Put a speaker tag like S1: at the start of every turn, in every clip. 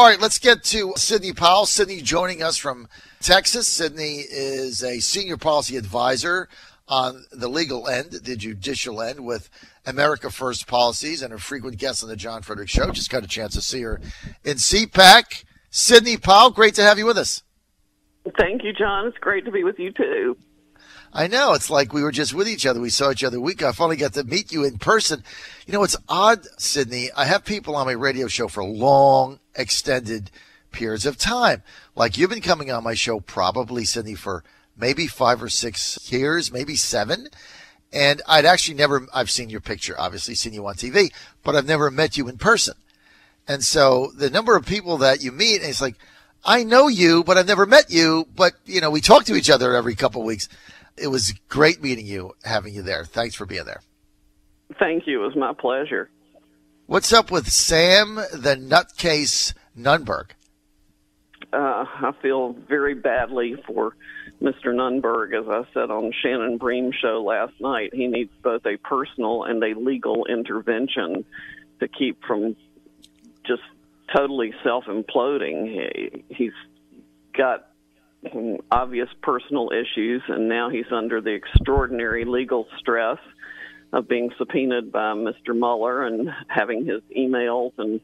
S1: All right, let's get to Sidney Powell. Sidney joining us from Texas. Sidney is a senior policy advisor on the legal end, the judicial end, with America First Policies, and a frequent guest on the John Fredericks Show. Just got a chance to see her in CPAC. Sidney Powell, great to have you with us.
S2: Thank you, John. It's great to be with you, too.
S1: I know. It's like we were just with each other. We saw each other a week. I finally got to meet you in person. You know, it's odd, Sidney. I have people on my radio show for long, extended periods of time. Like you've been coming on my show probably, Sidney, for maybe 5 or 6 years, maybe 7. And I've seen your picture, obviously, seen you on TV, but I've never met you in person. And so the number of people that you meet, and it's like, I know you, but I've never met you. But, you know, we talk to each other every couple of weeks. It was great meeting you, having you there. Thanks for being there.
S2: Thank you. It was my pleasure.
S1: What's up with Sam the Nutcase Nunberg?
S2: I feel very badly for Mr. Nunberg. As I said on Shannon Bream's show last night, he needs both a personal and a legal intervention to keep from just totally self-imploding. He's got obvious personal issues, and now he's under the extraordinary legal stress of being subpoenaed by Mr. Mueller and having his emails and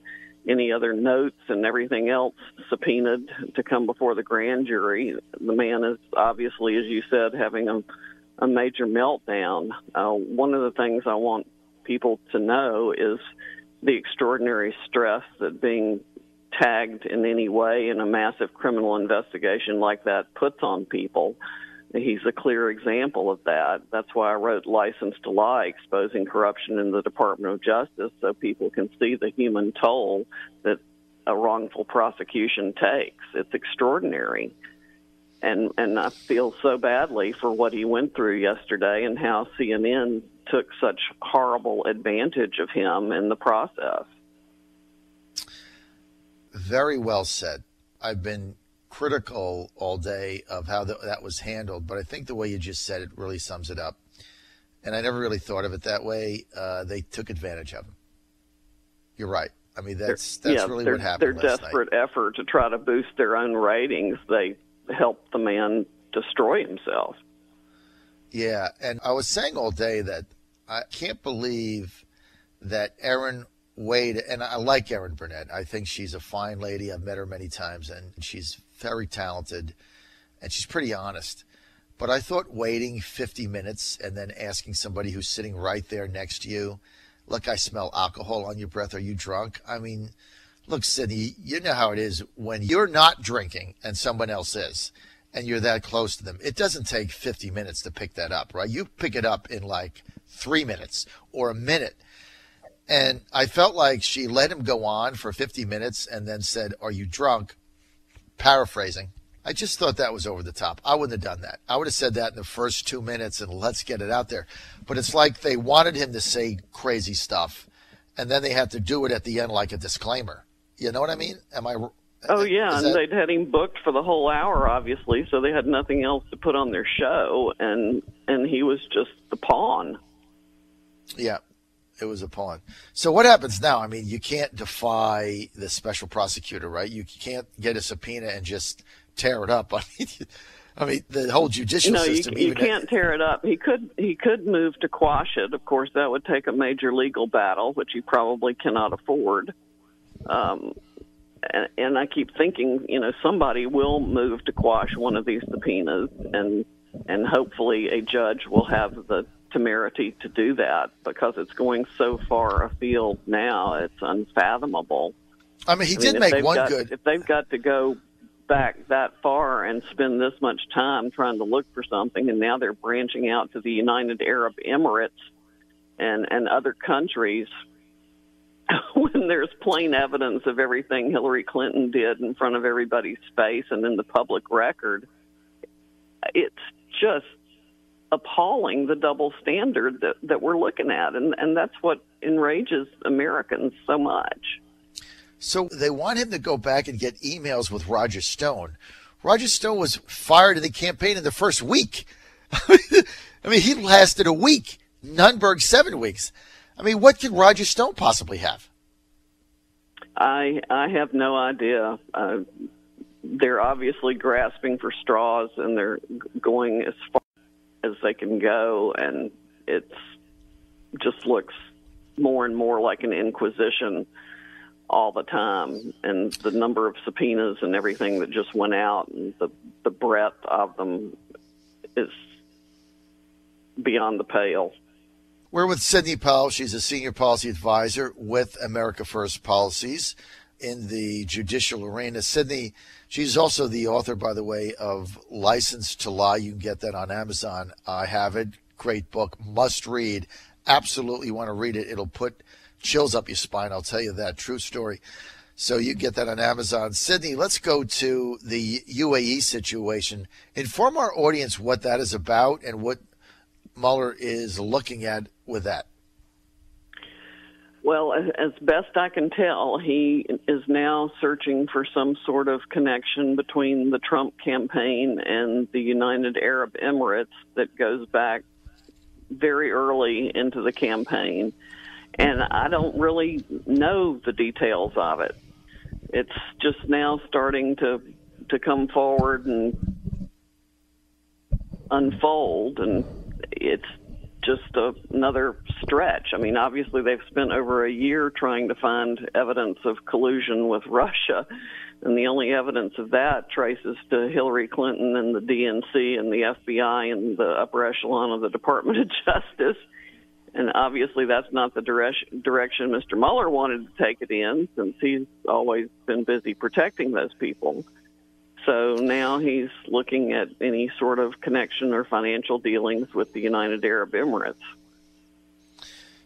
S2: any other notes and everything else subpoenaed to come before the grand jury. The man is obviously, as you said, having a major meltdown. One of the things I want people to know is the extraordinary stress that being tagged in any way in a massive criminal investigation like that puts on people. He's a clear example of that. That's why I wrote License to Lie, exposing corruption in the Department of Justice, so people can see the human toll that a wrongful prosecution takes. It's extraordinary. And I feel so badly for what he went through yesterday and how CNN took such horrible advantage of him in the process.
S1: Very well said. I've been critical all day of how that was handled, but I think the way you just said it really sums it up. And I never really thought of it that way. They took advantage of him. You're right. I mean, that's really what happened last night.
S2: Their desperate effort to try to boost their own ratings, they helped the man destroy himself.
S1: Yeah, and I was saying all day that I can't believe that Erin Wade, and I like Erin Burnett. I think she's a fine lady. I've met her many times, and she's very talented, and she's pretty honest. But I thought waiting 50 minutes and then asking somebody who's sitting right there next to you, look, I smell alcohol on your breath. Are you drunk? I mean, look, Sidney, you know how it is when you're not drinking and someone else is, and you're that close to them. It doesn't take 50 minutes to pick that up, right? You pick it up in like 3 minutes or a minute. And I felt like she let him go on for 50 minutes and then said, are you drunk? Paraphrasing. I just thought that was over the top. I wouldn't have done that. I would have said that in the first 2 minutes and let's get it out there. But it's like they wanted him to say crazy stuff, and then they had to do it at the end like a disclaimer. You know what I mean?
S2: Oh, yeah, and they'd had him booked for the whole hour, obviously, so they had nothing else to put on their show, and he was just the pawn. Yeah.
S1: It was a pawn. So what happens now? I mean, you can't defy the special prosecutor, right? You can't get a subpoena and just tear it up. I mean, the whole judicial system.
S2: No, you can't tear it up. He could move to quash it. Of course, that would take a major legal battle, which he probably cannot afford. And I keep thinking, somebody will move to quash one of these subpoenas, and hopefully a judge will have the temerity to do that, because it's going so far afield now, it's unfathomable.
S1: I mean, he did make one good.
S2: If they've got to go back that far and spend this much time trying to look for something, and now they're branching out to the United Arab Emirates and other countries, when there's plain evidence of everything Hillary Clinton did in front of everybody's face and in the public record, it's just appalling, the double standard that we're looking at. And that's what enrages Americans so much.
S1: So they want him to go back and get emails with Roger Stone. Roger Stone was fired in the campaign in the first week. I mean, he lasted a week. Nunberg 7 weeks. I mean, what could Roger Stone possibly have?
S2: I have no idea. They're obviously grasping for straws, and they're going as far as they can go, and it just looks more and more like an inquisition all the time. And the number of subpoenas and everything that just went out, and the breadth of them is beyond the pale.
S1: We're with Sidney Powell. She's a senior policy advisor with America First Policies in the judicial arena. Sidney, she's also the author, by the way, of License to Lie. You can get that on Amazon. I have it. Great book. Must read. Absolutely want to read it. It'll put chills up your spine. I'll tell you that. True story. So you get that on Amazon. Sidney, let's go to the UAE situation. Inform our audience what that is about and what Mueller is looking at with that.
S2: Well, as best I can tell, he is now searching for some sort of connection between the Trump campaign and the United Arab Emirates that goes back very early into the campaign. And I don't really know the details of it. It's just now starting to come forward and unfold, and it's just another stretch. I mean, obviously they've spent over a year trying to find evidence of collusion with Russia, and the only evidence of that traces to Hillary Clinton and the DNC and the FBI and the upper echelon of the Department of Justice. And obviously that's not the direction Mr. Mueller wanted to take it in, since he's always been busy protecting those people. So now he's looking at any sort of connection or financial dealings with the United Arab Emirates.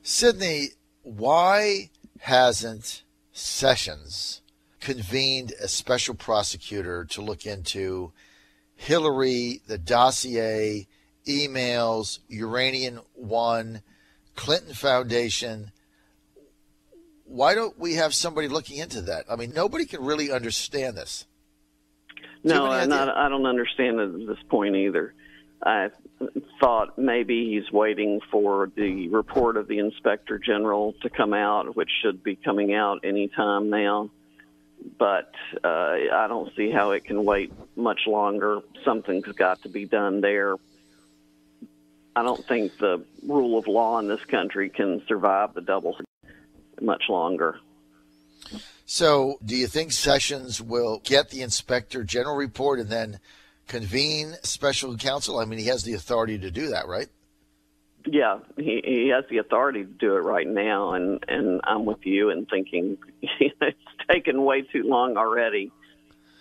S1: Sidney, why hasn't Sessions convened a special prosecutor to look into Hillary, the dossier, emails, Uranium One, Clinton Foundation? Why don't we have somebody looking into that? I mean, nobody can really understand this.
S2: No, and I don't understand it at this point either. I thought maybe he's waiting for the report of the Inspector General to come out, which should be coming out any time now. But I don't see how it can wait much longer. Something's got to be done there. I don't think the rule of law in this country can survive the double much longer.
S1: So do you think Sessions will get the Inspector General report and then convene special counsel? I mean, he has the authority to do that, right?
S2: Yeah, he has the authority to do it right now, and I'm with you in thinking it's taken way too long already.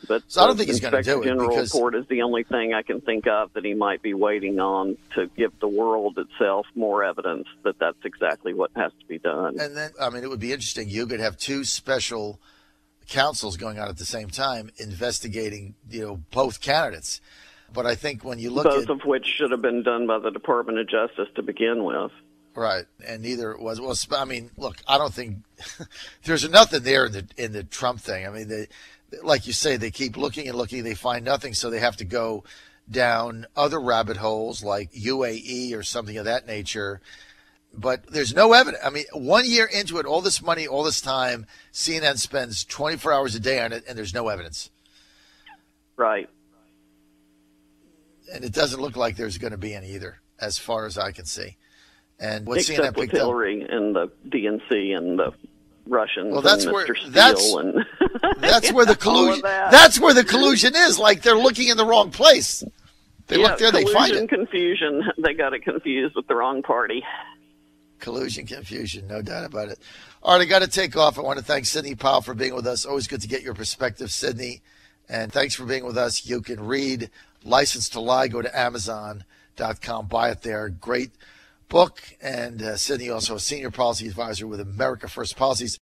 S2: But
S1: so I don't think he's going to do it.
S2: The Inspector General report is the only thing I can think of that he might be waiting on to give the world itself more evidence that that's exactly what has to be done.
S1: And then, I mean, it would be interesting. You could have two special counsels going on at the same time investigating, both candidates. But I think when you look
S2: both of which should have been done by the Department of Justice to begin with.
S1: Right, and neither was. Well, I mean, look, I don't think there's nothing there in the Trump thing. I mean, like you say, they keep looking and looking, they find nothing, so they have to go down other rabbit holes like UAE or something of that nature. But there's no evidence. I mean, 1 year into it, all this money, all this time, CNN spends 24 hours a day on it, and there's no evidence.
S2: Right.
S1: And it doesn't look like there's going to be any either, as far as I can see. And what
S2: except
S1: CNN
S2: with
S1: picked
S2: Hillary and the DNC and the Russians.
S1: Well, that's
S2: and
S1: where
S2: Mr. Steele
S1: that's where the collusion. That's where the collusion is. Like they're looking in the wrong place. They look there, they find it.
S2: Confusion. They got it confused with the wrong party.
S1: Collusion, confusion, no doubt about it. All right, I got to take off. I want to thank Sidney Powell for being with us. Always good to get your perspective, Sidney. And thanks for being with us. You can read License to Lie. Go to Amazon.com. Buy it there. Great book. And Sidney, also a senior policy advisor with America First Policies.